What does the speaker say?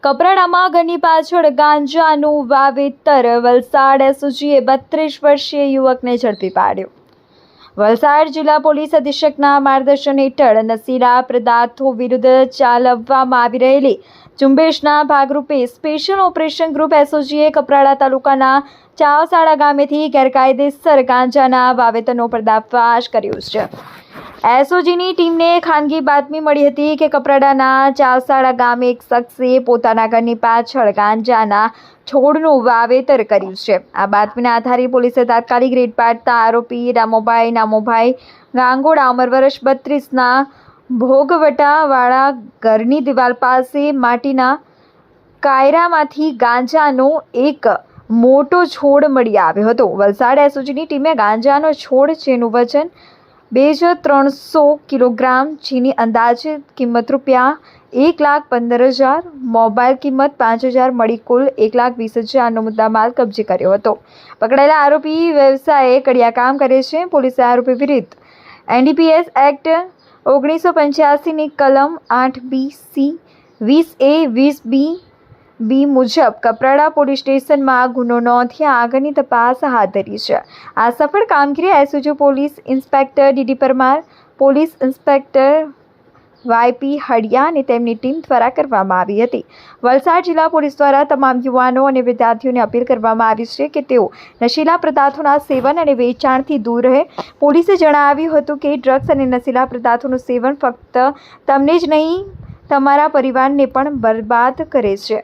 કપરાડામાં ઘરની પાછળ ગાંજાનું વાવેતર, વલસાડ એસઓજીએ 32 વર્ષીય યુવકને ઝડપી પાડ્યો। વલસાડ જિલ્લા પોલીસ અધિક્ષકના માર્ગદર્શન હેઠળ નશીલા પદાર્થો વિરુદ્ધ ચલાવવામાં આવી રહેલી ઝુંબેશના ભાગરૂપે સ્પેશિયલ ઓપરેશન ગ્રુપ એસઓજીએ કપરાડા તાલુકાના ચાવસાડા ગામેથી ગેરકાયદેસર ગાંજાના વાવેતરનો પર્દાફાશ કર્યો છે। એસઓજીની ટીમને ખાનગી બાતમી મળી હતી કે કપરાડાના ચાવસાડા ગામે એક શખ્સે પોતાના ઘરની પાછળ ગાંજાના છોડનું વાવેતર કર્યું છે। આ બાતમીના આધારે પોલીસે તાત્કાલિક રેડ પાડતા આરોપી નામોભાઈ ગાંગોડા ઉંમર વર્ષ 32ના ભોગવટાવાળા ઘરની દિવાલ પાસે માટીના કાયરામાંથી ગાંજાનો એક મોટો છોડ મળી આવ્યો હતો। વલસાડ એસઓજીની ટીમે ગાંજાનો છોડ જેનું વજન 2300 કિલોગ્રામ, જેની અંદાજિત કિંમત ₹1,15,000, મોબાઈલ કિંમત 5,000 મળી કુલ 1,20,000નો મુદ્દામાલ કબજે કર્યો હતો। પકડાયેલા આરોપી વ્યવસાયે કડિયાકામ કરે છે। પોલીસે આરોપી વિરુદ્ધ એનડીપીએસ એક્ટ 1985ની કલમ 8B(c), 20A, 20B મુજબ કપરાડા પોલીસ સ્ટેશનમાં ગુનો નોંધી આગળની તપાસ હાથ ધરી છે। આ સફળ કામગીરી SOG police inspector DD Parmar, police inspector YP Hadiya અને તેમની ટીમ દ્વારા કરવામાં આવી હતી। વલસાડ જિલ્લા પોલીસ દ્વારા તમામ યુવાનો અને વિદ્યાર્થીઓને અપીલ કરવામાં આવી છે કે તેઓ નશીલા પદાર્થોના સેવન અને વેચાણથી દૂર રહે। પોલીસે જણાવ્યું હતું કે ડ્રગ્સ અને નશીલા પદાર્થોનું સેવન ફક્ત તમને જ નહીં, તમારા પરિવારને પણ બરબાદ કરે છે।